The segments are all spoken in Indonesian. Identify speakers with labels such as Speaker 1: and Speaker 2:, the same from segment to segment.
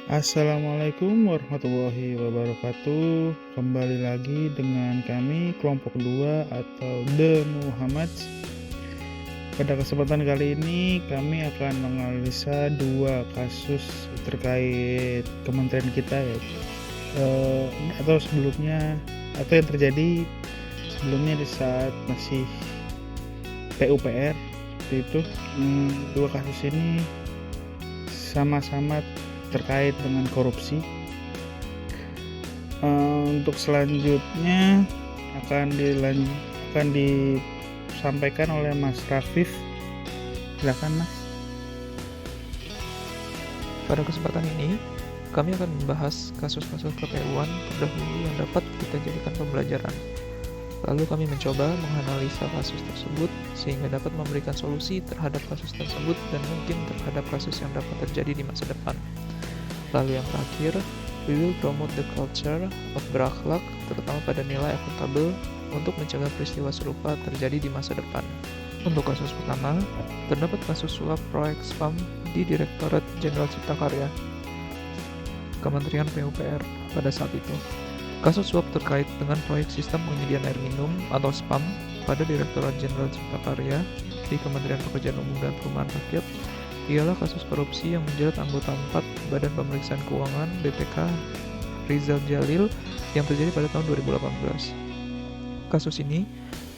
Speaker 1: Assalamualaikum warahmatullahi wabarakatuh. Kembali lagi dengan kami kelompok 2 atau The Muhammads. Pada kesempatan kali ini kami akan menganalisa 2 kasus terkait kementerian kita ya. Atau yang terjadi sebelumnya di saat masih PUPR itu. Dua kasus ini sama-sama terkait dengan korupsi. Untuk selanjutnya akan disampaikan oleh Mas Rafif. Silakan Mas.
Speaker 2: Pada kesempatan ini, kami akan membahas kasus-kasus KPU-an terdahulu yang dapat kita jadikan pembelajaran. Lalu kami mencoba menganalisa kasus tersebut sehingga dapat memberikan solusi terhadap kasus tersebut dan mungkin terhadap kasus yang dapat terjadi di masa depan. Lalu yang terakhir, we will promote the culture of berakhlak, terutama pada nilai akuntabel untuk mencegah peristiwa serupa terjadi di masa depan. Untuk kasus pertama, terdapat kasus suap proyek spam di Direktorat Jenderal Cipta Karya, Kementerian PUPR pada saat itu. Kasus suap terkait dengan proyek sistem penyediaan air minum atau SPAM pada Direktorat Jenderal Cipta Karya di Kementerian Pekerjaan Umum dan Perumahan Rakyat ialah kasus korupsi yang menjerat anggota 4 Badan Pemeriksaan Keuangan BPK Rizal Jalil yang terjadi pada tahun 2018. Kasus ini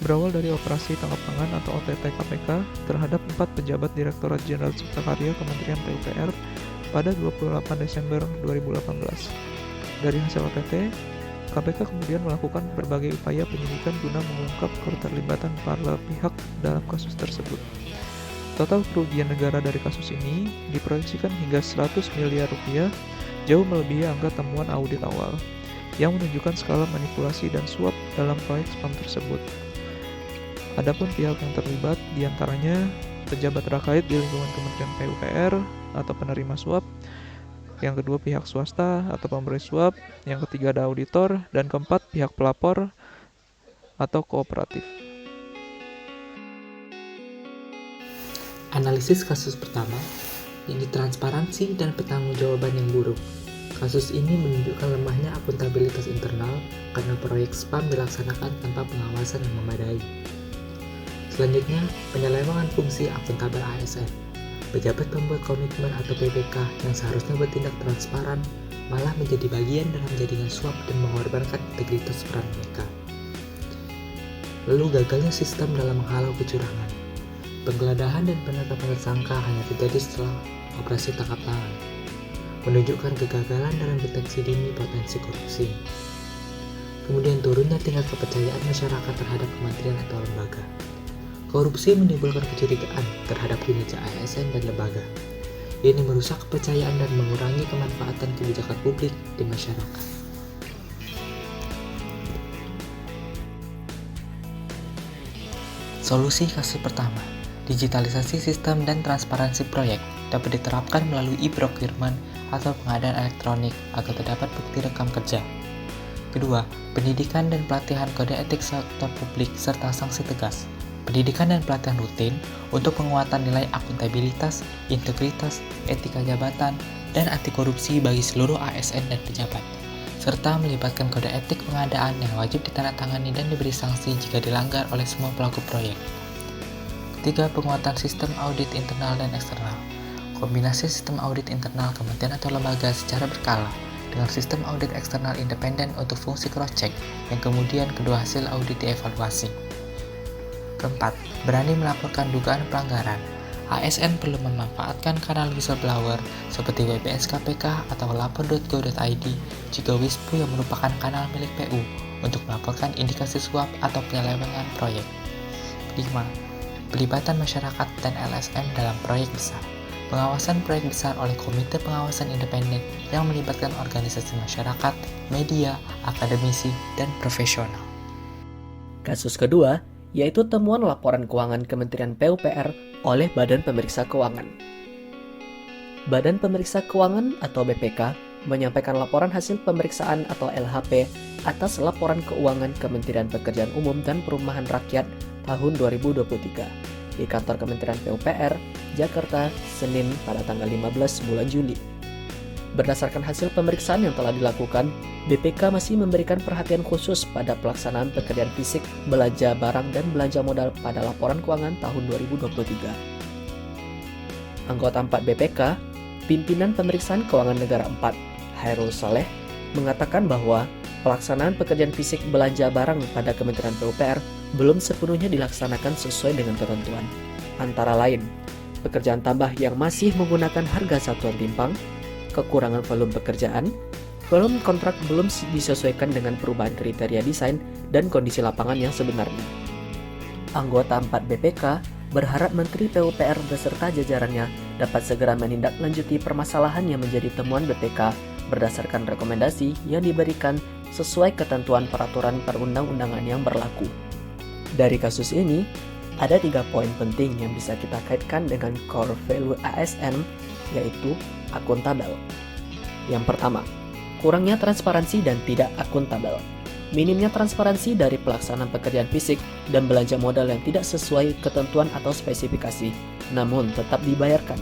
Speaker 2: berawal dari operasi tangkap tangan atau OTT KPK terhadap 4 pejabat Direktorat Jenderal Cipta Karya Kementerian PUPR pada 28 Desember 2018. Dari hasil OTT, KPK kemudian melakukan berbagai upaya penyidikan guna mengungkap keterlibatan para pihak dalam kasus tersebut. Total kerugian negara dari kasus ini diproyeksikan hingga 100 miliar rupiah, jauh melebihi angka temuan audit awal, yang menunjukkan skala manipulasi dan suap dalam proyek spam tersebut. Adapun pihak yang terlibat diantaranya pejabat terkait di lingkungan Kementerian PUPR atau penerima suap, yang kedua pihak swasta atau pemberi suap, yang ketiga ada auditor, dan keempat pihak pelapor atau kooperatif.
Speaker 3: Analisis kasus pertama, ini transparansi dan pertanggungjawaban yang buruk. Kasus ini menunjukkan lemahnya akuntabilitas internal karena proyek spam dilaksanakan tanpa pengawasan yang memadai. Selanjutnya, penyelewengan fungsi akuntabel ASN. Pejabat pembuat komitmen atau PPK yang seharusnya bertindak transparan malah menjadi bagian dalam jaringan suap dan mengorbankan integritas peran mereka. Lalu gagalnya sistem dalam menghalau kecurangan. Penggeledahan dan penetapan tersangka hanya terjadi setelah operasi tangkap tangan, menunjukkan kegagalan dalam deteksi dini potensi korupsi. Kemudian turunnya tingkat kepercayaan masyarakat terhadap kementerian atau lembaga. Korupsi menimbulkan kecurigaan terhadap kinerja ASN dan lembaga. Ini merusak kepercayaan dan mengurangi kemanfaatan kebijakan publik di masyarakat. Solusi kasus pertama, digitalisasi sistem dan transparansi proyek dapat diterapkan melalui e-procurement atau pengadaan elektronik agar terdapat bukti rekam kerja. Kedua, pendidikan dan pelatihan kode etik sektor publik serta sanksi tegas. Pendidikan dan pelatihan rutin untuk penguatan nilai akuntabilitas, integritas, etika jabatan, dan anti korupsi bagi seluruh ASN dan pejabat, serta melibatkan kode etik pengadaan yang wajib ditandatangani dan diberi sanksi jika dilanggar oleh semua pelaku proyek. Ketiga, penguatan sistem audit internal dan eksternal. Kombinasi sistem audit internal kementerian atau lembaga secara berkala dengan sistem audit eksternal independen untuk fungsi cross-check yang kemudian kedua hasil audit dievaluasi. Keempat, berani melaporkan dugaan pelanggaran. ASN perlu memanfaatkan kanal whistleblower seperti WBS KPK atau lapor.go.id jika WISPU yang merupakan kanal milik PU untuk melaporkan indikasi suap atau penyelewengan proyek. 5. Pelibatan masyarakat dan LSM dalam proyek besar. Pengawasan proyek besar oleh Komite Pengawasan Independen yang melibatkan organisasi masyarakat, media, akademisi, dan profesional.
Speaker 4: Kasus kedua, yaitu temuan laporan keuangan Kementerian PUPR oleh Badan Pemeriksa Keuangan. Badan Pemeriksa Keuangan atau BPK menyampaikan laporan hasil pemeriksaan atau LHP atas laporan keuangan Kementerian Pekerjaan Umum dan Perumahan Rakyat tahun 2023 di kantor Kementerian PUPR, Jakarta, Senin pada tanggal 15 bulan Juli. Berdasarkan hasil pemeriksaan yang telah dilakukan, BPK masih memberikan perhatian khusus pada pelaksanaan pekerjaan fisik, belanja barang, dan belanja modal pada laporan keuangan tahun 2023. Anggota 4 BPK, Pimpinan Pemeriksaan Keuangan Negara 4, Hairul Saleh, mengatakan bahwa pelaksanaan pekerjaan fisik belanja barang pada Kementerian PUPR belum sepenuhnya dilaksanakan sesuai dengan ketentuan. Antara lain, pekerjaan tambah yang masih menggunakan harga satuan timbang, kekurangan volume pekerjaan, volume kontrak belum disesuaikan dengan perubahan kriteria desain dan kondisi lapangan yang sebenarnya. Anggota 4 BPK berharap Menteri PUPR beserta jajarannya dapat segera menindaklanjuti permasalahan yang menjadi temuan BPK berdasarkan rekomendasi yang diberikan sesuai ketentuan peraturan perundang-undangan yang berlaku. Dari kasus ini, ada 3 poin penting yang bisa kita kaitkan dengan core value ASN, yaitu akuntabel. Yang pertama, kurangnya transparansi dan tidak akuntabel. Minimnya transparansi dari pelaksanaan pekerjaan fisik dan belanja modal yang tidak sesuai ketentuan atau spesifikasi, namun tetap dibayarkan.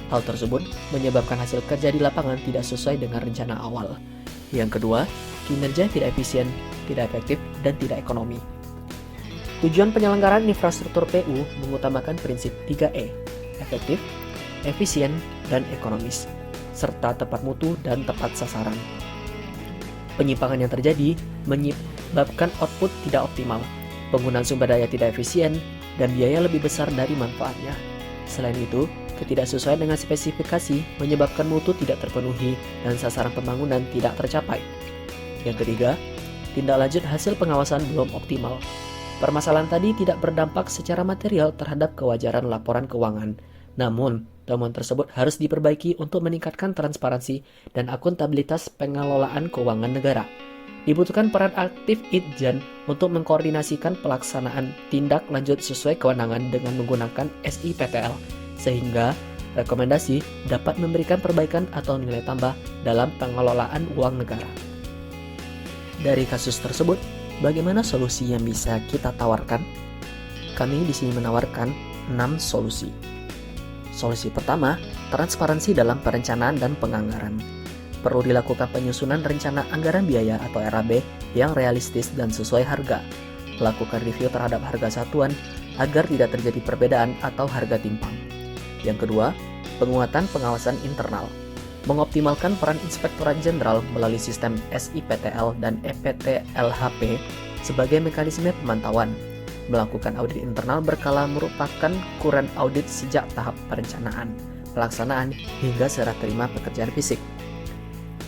Speaker 4: Hal tersebut menyebabkan hasil kerja di lapangan tidak sesuai dengan rencana awal. Yang kedua, kinerja tidak efisien, tidak efektif, dan tidak ekonomi. Tujuan penyelenggaraan infrastruktur PU mengutamakan prinsip 3E, efektif, efisien, dan ekonomis, serta tepat mutu dan tepat sasaran. Penyimpangan yang terjadi menyebabkan output tidak optimal, penggunaan sumber daya tidak efisien, dan biaya lebih besar dari manfaatnya. Selain itu, ketidaksesuaian dengan spesifikasi menyebabkan mutu tidak terpenuhi dan sasaran pembangunan tidak tercapai. Yang ketiga, tindak lanjut hasil pengawasan belum optimal. Permasalahan tadi tidak berdampak secara material terhadap kewajaran laporan keuangan. Namun, temuan tersebut harus diperbaiki untuk meningkatkan transparansi dan akuntabilitas pengelolaan keuangan negara. Dibutuhkan peran aktif Itjen untuk mengkoordinasikan pelaksanaan tindak lanjut sesuai kewenangan dengan menggunakan SIPTL, sehingga rekomendasi dapat memberikan perbaikan atau nilai tambah dalam pengelolaan uang negara. Dari kasus tersebut, bagaimana solusi yang bisa kita tawarkan? Kami di sini menawarkan 6 solusi. Solusi pertama, transparansi dalam perencanaan dan penganggaran. Perlu dilakukan penyusunan rencana anggaran biaya atau RAB yang realistis dan sesuai harga. Lakukan review terhadap harga satuan agar tidak terjadi perbedaan atau harga timpang. Yang kedua, penguatan pengawasan internal. Mengoptimalkan peran Inspektorat Jenderal melalui sistem SIPTL dan EPTLHP sebagai mekanisme pemantauan. Melakukan audit internal berkala merupakan ukuran audit sejak tahap perencanaan, pelaksanaan, hingga serah terima pekerjaan fisik.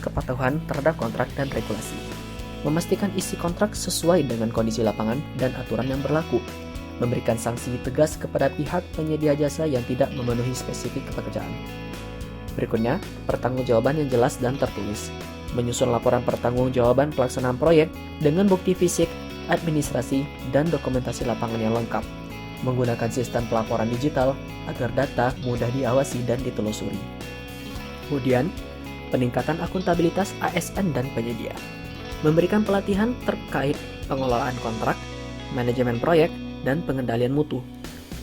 Speaker 4: Kepatuhan terhadap kontrak dan regulasi. Memastikan isi kontrak sesuai dengan kondisi lapangan dan aturan yang berlaku. Memberikan sanksi tegas kepada pihak penyedia jasa yang tidak memenuhi spesifik pekerjaan. Berikutnya, pertanggungjawaban yang jelas dan tertulis. Menyusun laporan pertanggungjawaban pelaksanaan proyek dengan bukti fisik, administrasi, dan dokumentasi lapangan yang lengkap. Menggunakan sistem pelaporan digital agar data mudah diawasi dan ditelusuri. Kemudian, peningkatan akuntabilitas ASN dan penyedia. Memberikan pelatihan terkait pengelolaan kontrak, manajemen proyek, dan pengendalian mutu.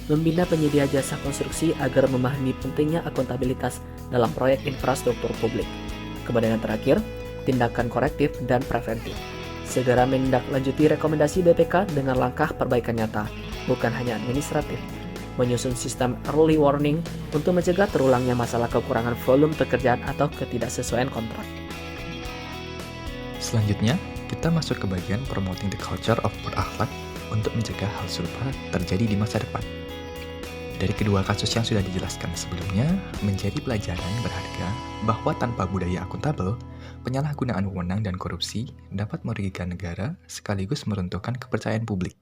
Speaker 4: Membina penyedia jasa konstruksi agar memahami pentingnya akuntabilitas dalam proyek infrastruktur publik. Kemudian yang terakhir, tindakan korektif dan preventif. Segera menindaklanjuti rekomendasi BPK dengan langkah perbaikan nyata, bukan hanya administratif. Menyusun sistem early warning untuk mencegah terulangnya masalah kekurangan volume pekerjaan atau ketidaksesuaian kontrak.
Speaker 5: Selanjutnya, kita masuk ke bagian promoting the culture of berakhlak untuk mencegah hal serupa terjadi di masa depan. Dari kedua kasus yang sudah dijelaskan sebelumnya, menjadi pelajaran berharga bahwa tanpa budaya akuntabel, penyalahgunaan wewenang dan korupsi dapat merugikan negara sekaligus meruntuhkan kepercayaan publik.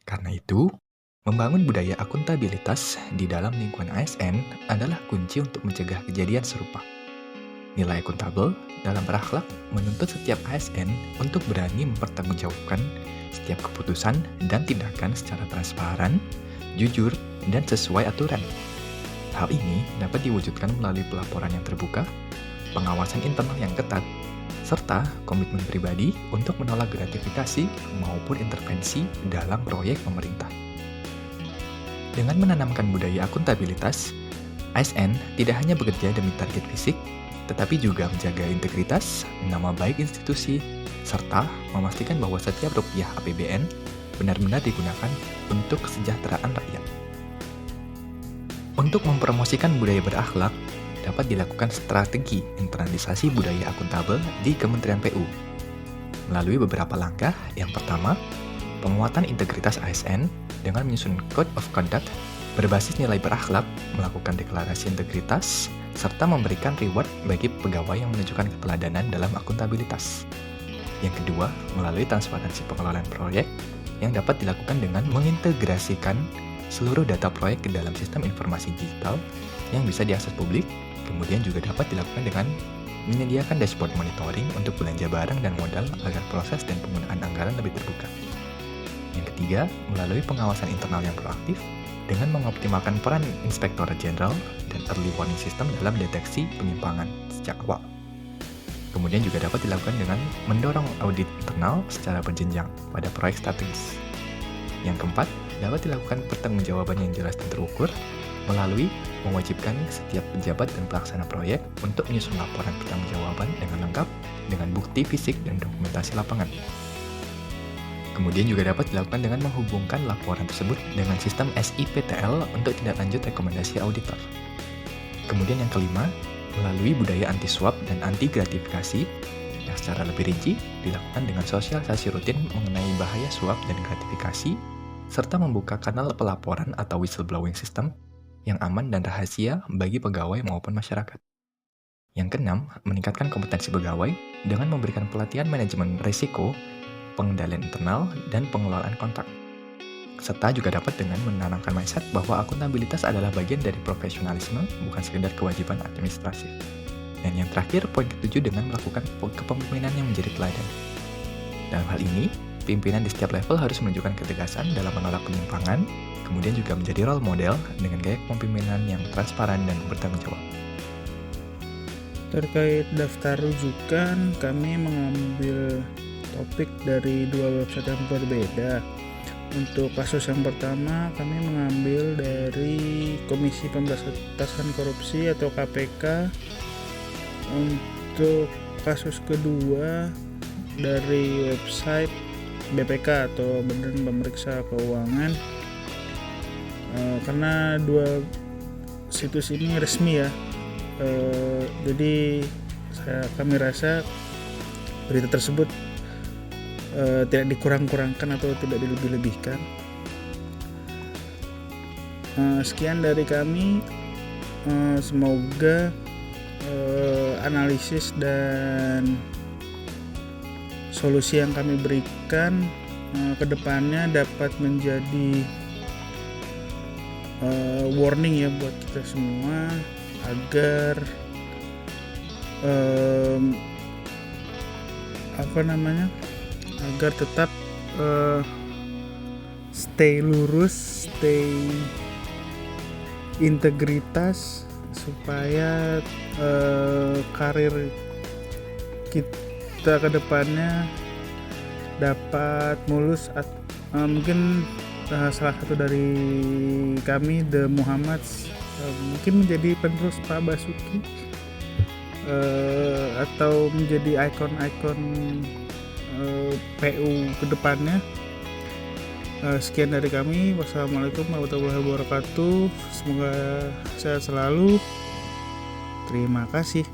Speaker 5: Karena itu, membangun budaya akuntabilitas di dalam lingkungan ASN adalah kunci untuk mencegah kejadian serupa. Nilai akuntabel dalam berakhlak menuntut setiap ASN untuk berani mempertanggungjawabkan setiap keputusan dan tindakan secara transparan, jujur, dan sesuai aturan. Hal ini dapat diwujudkan melalui pelaporan yang terbuka, pengawasan internal yang ketat, serta komitmen pribadi untuk menolak gratifikasi maupun intervensi dalam proyek pemerintah. Dengan menanamkan budaya akuntabilitas, ASN tidak hanya bekerja demi target fisik, tetapi juga menjaga integritas, nama baik institusi, serta memastikan bahwa setiap rupiah APBN benar-benar digunakan untuk kesejahteraan rakyat. Untuk mempromosikan budaya berakhlak, dapat dilakukan strategi internalisasi budaya akuntabel di Kementerian PU. Melalui beberapa langkah, yang pertama, penguatan integritas ASN dengan menyusun Code of Conduct berbasis nilai berakhlak, melakukan deklarasi integritas, serta memberikan reward bagi pegawai yang menunjukkan keteladanan dalam akuntabilitas. Yang kedua, melalui transparansi pengelolaan proyek yang dapat dilakukan dengan mengintegrasikan seluruh data proyek ke dalam sistem informasi digital yang bisa diakses publik, kemudian juga dapat dilakukan dengan menyediakan dashboard monitoring untuk belanja barang dan modal agar proses dan penggunaan anggaran lebih terbuka. Yang ketiga, melalui pengawasan internal yang proaktif dengan mengoptimalkan peran Inspektorat Jenderal dan Early Warning System dalam deteksi penyimpangan sejak awal. Kemudian juga dapat dilakukan dengan mendorong audit internal secara berjenjang pada proyek strategis. Yang keempat, dapat dilakukan pertanggungjawaban yang jelas dan terukur melalui mewajibkan setiap pejabat dan pelaksana proyek untuk menyusun laporan pertanggungjawaban dengan lengkap dengan bukti fisik dan dokumentasi lapangan. Kemudian juga dapat dilakukan dengan menghubungkan laporan tersebut dengan sistem SIPTL untuk tindak lanjut rekomendasi auditor. Kemudian yang kelima, melalui budaya anti-suap dan anti-gratifikasi yang secara lebih rinci dilakukan dengan sosialisasi rutin mengenai bahaya suap dan gratifikasi, serta membuka kanal pelaporan atau whistleblowing system yang aman dan rahasia bagi pegawai maupun masyarakat. Yang keenam, meningkatkan kompetensi pegawai dengan memberikan pelatihan manajemen risiko, pengendalian internal, dan pengelolaan kontak. Serta juga dapat dengan menanamkan mindset bahwa akuntabilitas adalah bagian dari profesionalisme, bukan sekedar kewajiban administratif. Dan yang terakhir, poin ke-7 dengan melakukan kepemimpinan yang menjadi teladan. Dalam hal ini, pimpinan di setiap level harus menunjukkan ketegasan dalam menolak penyimpangan, kemudian juga menjadi role model dengan gaya kepemimpinan yang transparan dan bertanggung jawab.
Speaker 1: Terkait daftar rujukan, kami mengambil topik dari dua website yang berbeda. Untuk kasus yang pertama, kami mengambil dari Komisi Pemberantasan Korupsi atau KPK. Untuk kasus kedua, dari website BPK atau Badan Pemeriksa Keuangan. Karena dua situs ini resmi ya, jadi kami rasa berita tersebut tidak dikurang-kurangkan atau tidak dilebih-lebihkan. Sekian dari kami, semoga analisis dan solusi yang kami berikan ke depannya dapat menjadi warning ya buat kita semua agar agar tetap stay lurus, stay integritas supaya karir kita ke depannya dapat mulus. Mungkin salah satu dari kami, The Muhammads, mungkin menjadi penerus Pak Basuki atau menjadi ikon-ikon PU ke depannya. Sekian dari kami. Wassalamualaikum warahmatullahi wabarakatuh. Semoga sehat selalu. Terima kasih.